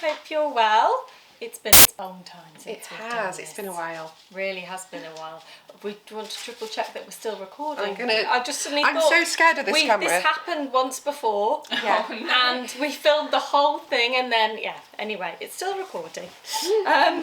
hope you're well. It's been a long time since we've done this. It's been a while. Really has been a while. We want to triple check that we're still recording. I'm so scared of this camera. This happened once before, Yeah. and we filmed the whole thing, and then anyway, it's still recording.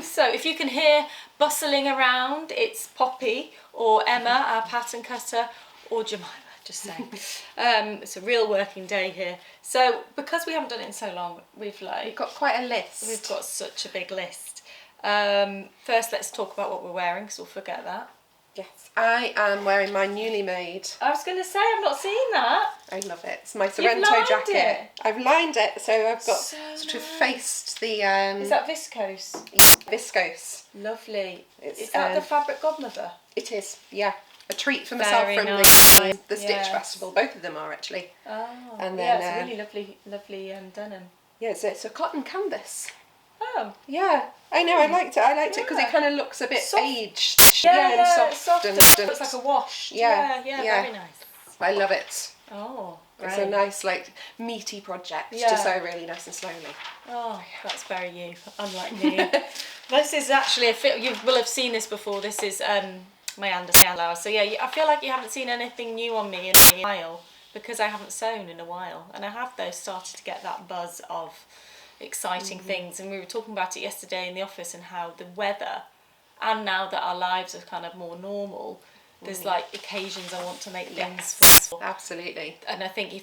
So if you can hear bustling around, it's Poppy or Emma, our pattern cutter, or Jemima. Just saying. It's a real working day here. So because we haven't done it in so long, we've got quite a list. We've got such a big list. First, let's talk about what we're wearing, because we'll forget that. Yes, I am wearing my newly made. I was going to say, I've not seen that. I love it. It's my Sorrento jacket. It. I've lined it, so I've got sort of faced the. Is that viscose? Viscose. Lovely. Is that the fabric godmother? It is. Yeah. A treat for myself from the Stitch Festival. Both of them are actually. Oh, and then, it's a really lovely denim. Yeah, it's a cotton canvas. Oh. Yeah, I know. I liked it because it kind of looks a bit soft. Aged. Yeah, and soft. And looks like a wash. Yeah, very nice. I love it. Oh, great. It's a nice, meaty project to sew really nice and slowly. Oh, that's very you, unlike me. This is actually you will have seen this before. This is my Anderson. So yeah, I feel like you haven't seen anything new on me in a while because I haven't sewn in a while, and I have started to get that buzz of exciting things. And we were talking about it yesterday in the office and how the weather, and now that our lives are kind of more normal, there's occasions I want to make things for. Absolutely. And I think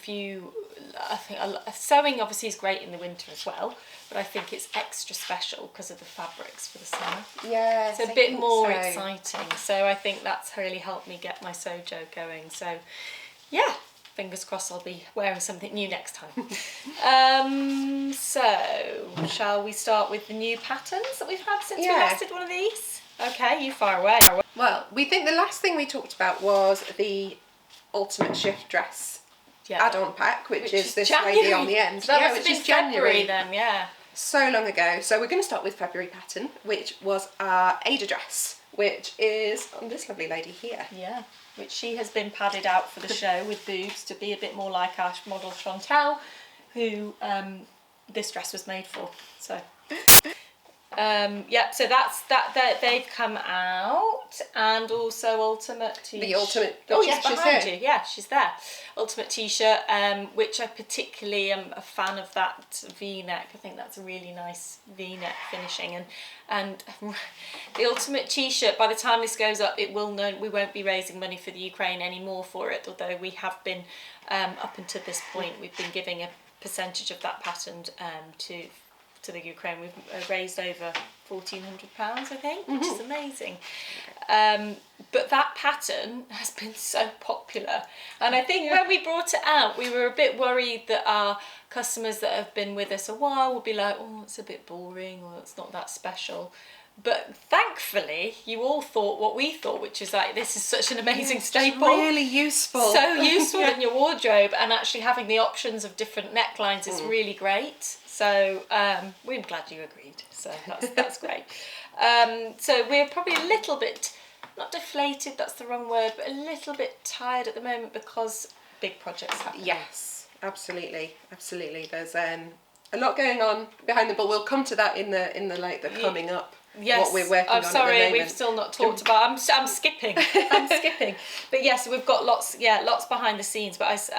sewing obviously is great in the winter as well, but I think it's extra special because of the fabrics for the summer. Yeah, it's a bit more exciting. So I think that's really helped me get my sojo going. So yeah, fingers crossed I'll be wearing something new next time. So shall we start with the new patterns that we've had since we last did one of these? Okay, you fire away. Well, we think the last thing we talked about was the Ultimate Shift Dress add-on pack, which is this lady on the end. So that was January then, yeah. So long ago. So we're going to start with February pattern, which was our Ada dress, which is on this lovely lady here. Yeah, which she has been padded out for the show with boobs to be a bit more like our model Chantal, who this dress was made for. So so that's that. They've come out, and also Ultimate T-shirt. The Ultimate. She's behind you. Yeah, she's there. Ultimate T-shirt, which I particularly am a fan of that V-neck. I think that's a really nice V-neck finishing, and the Ultimate T-shirt. By the time this goes up, we won't be raising money for the Ukraine anymore for it. Although we have been up until this point, we've been giving a percentage of that pattern to the Ukraine. We've raised over £1,400, I think, which is amazing. But that pattern has been so popular, and I think when we brought it out, we were a bit worried that our customers that have been with us a while would be like, oh, it's a bit boring, or it's not that special. But thankfully, you all thought what we thought, which is this is such an amazing staple. Really useful. So useful in your wardrobe, and actually having the options of different necklines is really great. So we're glad you agreed. So that's great. So we're probably a little bit, not deflated, that's the wrong word, but a little bit tired at the moment because big projects happen. Yes, absolutely. There's a lot going on behind the ball. We'll come to that in the coming up. Yes. What we're working on. I'm sorry, at the moment. We've still not talked about. I'm skipping. But yes, we've got lots behind the scenes. But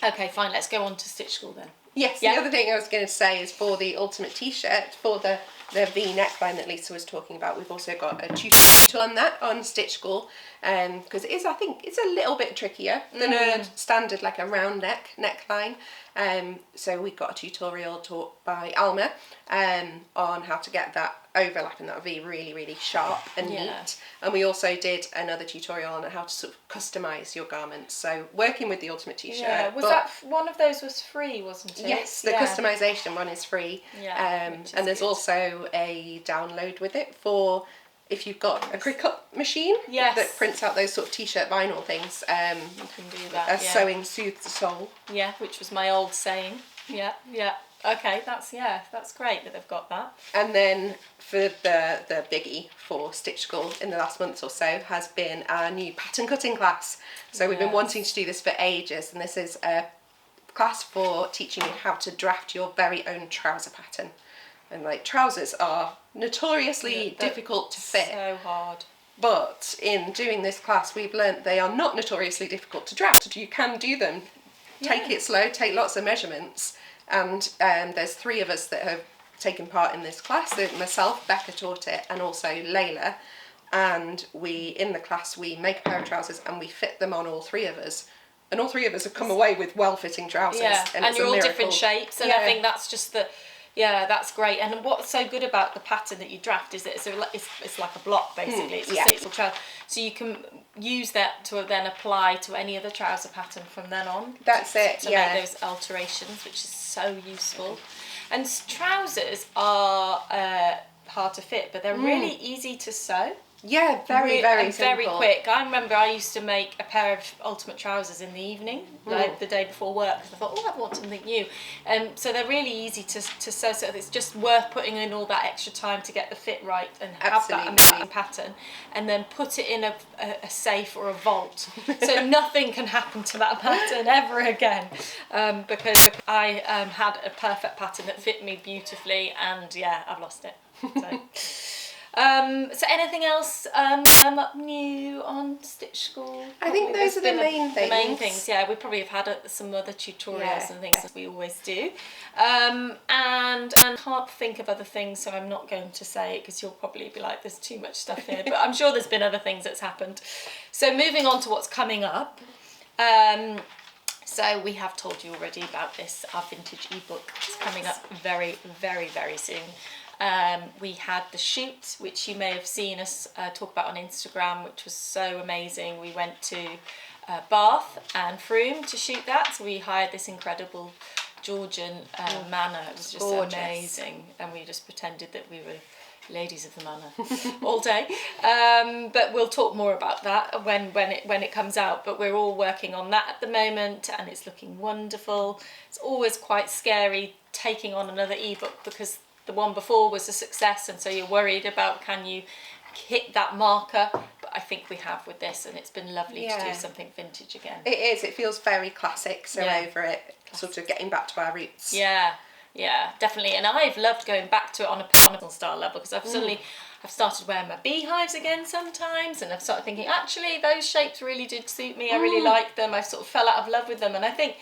okay, fine. Let's go on to Stitch School then. Yes. The other thing I was going to say is for the Ultimate T-shirt, for the V neckline that Lisa was talking about, we've also got a tutorial on that on Stitch School, because I think it's a little bit trickier than a standard a round neckline. So we've got a tutorial taught by Alma on how to get that overlap in that V really, really sharp and neat. And we also did another tutorial on how to sort of customise your garments. So working with the Ultimate T-shirt. Yeah, that one of those was free, wasn't it? Yes, the customisation one is free. Yeah, and there's also a download with it for if you've got a Cricut machine that prints out those sort of T-shirt vinyl things. You can do that. Sewing soothes the soul. Yeah, which was my old saying. Yeah. Okay, that's great that they've got that. And then for the biggie for Stitch School in the last month or so has been our new pattern cutting class. So we've been wanting to do this for ages, and this is a class for teaching you how to draft your very own trouser pattern. And like, trousers are notoriously difficult to fit. So hard. But in doing this class, we've learnt they are not notoriously difficult to draft. You can do them. Take it slow, take lots of measurements. And there's 3 of us that have taken part in this class. So myself, Becca taught it, and also Layla. And in the class, we make a pair of trousers and we fit them on all 3 of us. And all 3 of us have come away with well-fitting trousers. Yeah, and and it's you're a all miracle. different shapes. And I think that's just that's great. And what's so good about the pattern that you draft is that it's like a block, basically. It's a single trouser. So you can use that to then apply to any other trouser pattern from then on. That's it, to make those alterations, which is so useful. And trousers are hard to fit, but they're really easy to sew. Yeah, very simple. Very quick. I remember I used to make a pair of ultimate trousers in the evening, like the day before work, because I thought, I want something new. So they're really easy to sew, so it's just worth putting in all that extra time to get the fit right and have that amazing pattern, and then put it in a safe or a vault, so nothing can happen to that pattern ever again, because I had a perfect pattern that fit me beautifully, and I've lost it. So anything else new on Stitch School? I think those are the main things. The main things, we probably have had some other tutorials and things as we always do. And can't think of other things, so I'm not going to say it because you'll probably be like, there's too much stuff here. But I'm sure there's been other things that's happened. So moving on to what's coming up. So we have told you already about this, our vintage ebook. It's coming up very, very, very soon. We had the shoot, which you may have seen us talk about on Instagram, which was so amazing. We went to Bath and Frome to shoot that. So we hired this incredible Georgian manor. It was just amazing. And we just pretended that we were ladies of the manor all day. But we'll talk more about that when it comes out. But we're all working on that at the moment, and it's looking wonderful. It's always quite scary taking on another ebook because the one before was a success, and so you're worried about, can you hit that marker? But I think we have with this, and it's been lovely to do something vintage again. It is. It feels very classic, so over it, sort of getting back to our roots. Yeah, definitely. And I've loved going back to it on a personal style level, because I've started wearing my beehives again sometimes, and I've started thinking, actually, those shapes really did suit me. I really like them. I sort of fell out of love with them, and I think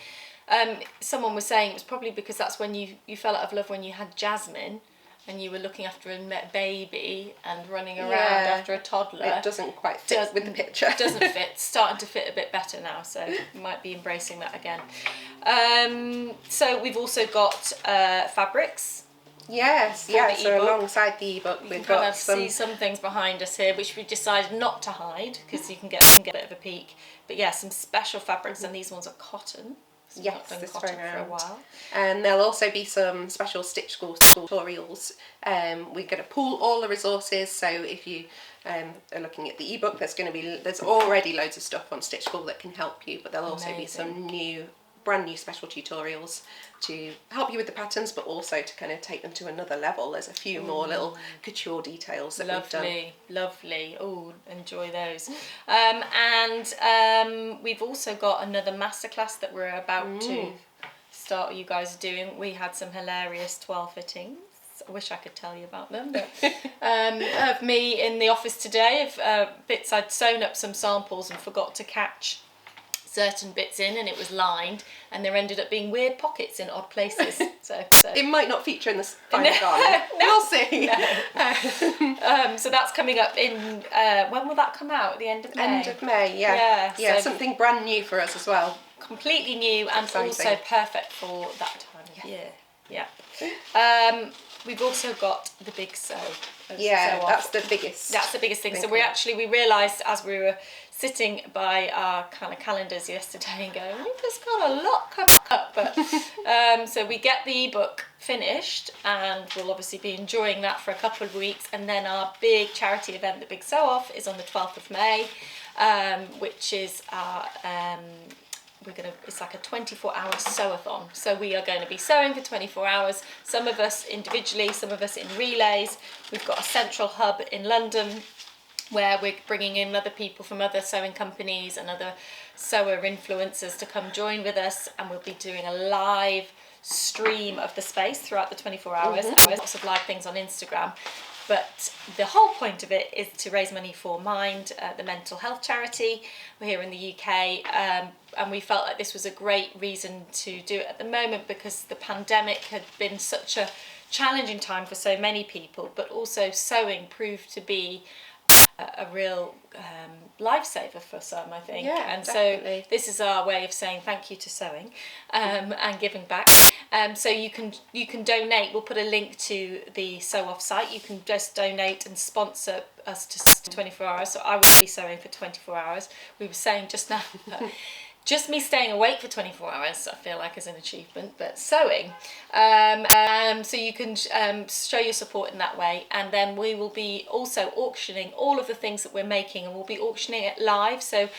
someone was saying it was probably because that's when you fell out of love when you had Jasmine and you were looking after a baby and running around after a toddler. It doesn't quite fit with the picture. Doesn't fit. Starting to fit a bit better now, so might be embracing that again. So we've also got fabrics. Yes, so alongside the ebook we've got see some things behind us here, which we decided not to hide because you can get a bit of a peek. But some special fabrics, and these ones are cotton. So yes, done this cotton time around. for a while. And there'll also be some special Stitch School tutorials. We're going to pool all the resources, so if you are looking at the ebook, there's already loads of stuff on Stitch School that can help you, but there'll also be some brand new special tutorials to help you with the patterns, but also to kind of take them to another level. There's a few more little couture details that we've done. Lovely. Oh, enjoy those. And we've also got another masterclass that we're about to start you guys doing. We had some hilarious 12 fittings. I wish I could tell you about them, but of me in the office today, of bits I'd sewn up some samples and forgot to catch certain bits in, and it was lined, and there ended up being weird pockets in odd places. So it might not feature in the final garment. We'll see. So that's coming up in when will that come out? At the end of May. End of May, yeah. So something brand new for us as well. Completely new and also perfect for that time of year. Yeah. We've also got the big sew. That's the biggest. That's the biggest thing. So we realised as we were sitting by our kind of calendars yesterday and going, we've just got a lot coming up. But so we get the ebook finished, and we'll obviously be enjoying that for a couple of weeks. And then our big charity event, the Big Sew Off, is on the 12th of May, which is our it's like a 24-hour sew-a-thon. So we are going to be sewing for 24 hours, some of us individually, some of us in relays. We've got a central hub in London where we're bringing in other people from other sewing companies and other sewer influencers to come join with us, and we'll be doing a live stream of the space throughout the 24 hours. Lots of live things on Instagram. But the whole point of it is to raise money for Mind, the mental health charity. We're here in the UK, and we felt like this was a great reason to do it at the moment, because the pandemic had been such a challenging time for so many people, but also sewing proved to be a real lifesaver for some, I think. Yeah, and definitely. So this is our way of saying thank you to sewing, and giving back. So you can donate. We'll put a link to the Sew Off site. You can just donate and sponsor us to 24 hours. So I will be sewing for 24 hours. We were saying just now that just me staying awake for 24 hours, I feel like, is an achievement, but sewing. So you can show your support in that way. And then we will be also auctioning all of the things that we're making, and we'll be auctioning it live. So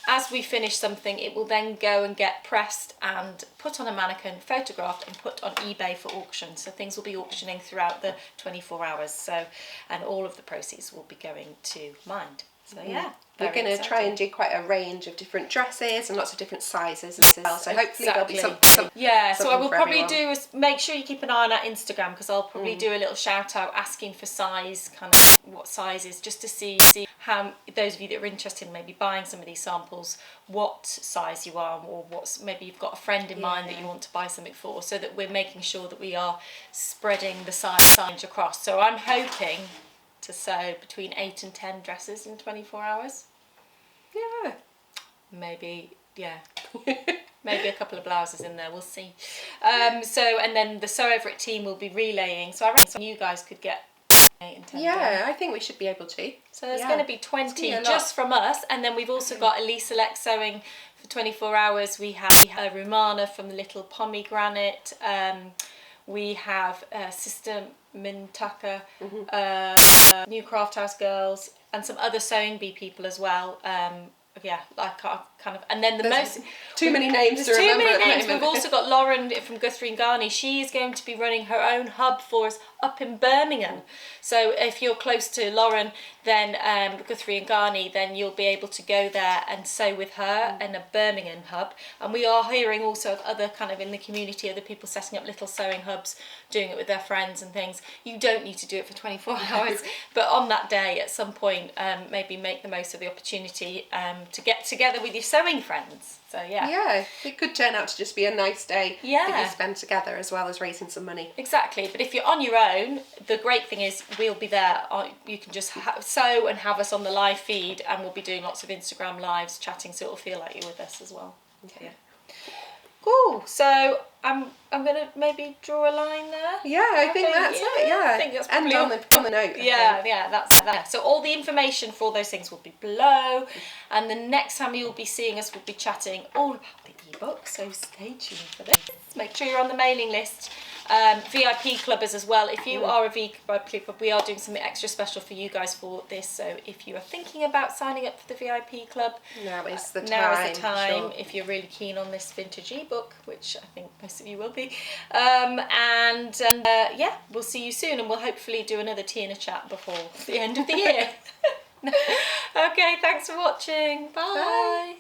as we finish something, it will then go and get pressed and put on a mannequin, photographed, and put on eBay for auction. So things will be auctioning throughout the 24 hours. So, and all of the proceeds will be going to Mind. So yeah. We're going to try and do quite a range of different dresses and lots of different sizes as well. So hopefully there'll be some yeah, so I will probably everyone. make sure you keep an eye on our Instagram, because I'll probably do a little shout out asking for size, kind of what sizes, just to see how those of you that are interested in maybe buying some of these samples, what size you are, or what's, maybe you've got a friend in mind that you want to buy something for, so that we're making sure that we are spreading the size across. So I'm hoping to sew between 8 and 10 dresses in 24 hours. Yeah. Maybe, yeah. Maybe a couple of blouses in there, we'll see. So, and then the Sew Over It team will be relaying. So I reckon you guys could get 8 and 10 Yeah, done. I think we should be able to. So there's going to be 20 a lot. just from us. And then we've also got Elise Select Sewing for 24 hours. We have Rumana from the Little Pomegranate. We have Sister Mintaka, New Craft House Girls, and some other sewing bee people as well. Yeah, like kind of, and then There's too many names to too remember many at the names. moment. We've also got Lauren from Guthrie and Garney. She is going to be running her own hub for us up in Birmingham. So if you're close to Lauren, then Guthrie and Garney, then you'll be able to go there and sew with her in a Birmingham hub. And we are hearing also of other kind of in the community, other people setting up little sewing hubs, doing it with their friends and things. You don't need to do it for 24 hours, but on that day at some point, maybe make the most of the opportunity to get together with your sewing friends. So yeah. Yeah, it could turn out to just be a nice day that you spend together, as well as raising some money. Exactly, but if you're on your own, the great thing is we'll be there. You can just sew and have us on the live feed, and we'll be doing lots of Instagram lives, chatting, so it'll feel like you're with us as well. Okay. Yeah. Cool. So I'm gonna maybe draw a line there. Yeah, I think that's it. Yeah, I think that's and probably on the note. yeah, that's that. So all the information for all those things will be below, and the next time you'll be seeing us, we'll be chatting all about the ebook. So stay tuned for this. Make sure you're on the mailing list. VIP clubbers as well. If you are a VIP club, we are doing something extra special for you guys for this. So if you are thinking about signing up for the VIP club, Now is the time. now is the time. Sure. If you're really keen on this vintage ebook, which I think most of you will be. Yeah, we'll see you soon, and we'll hopefully do another tea and a chat before the end of the year. Okay, thanks for watching. Bye. Bye.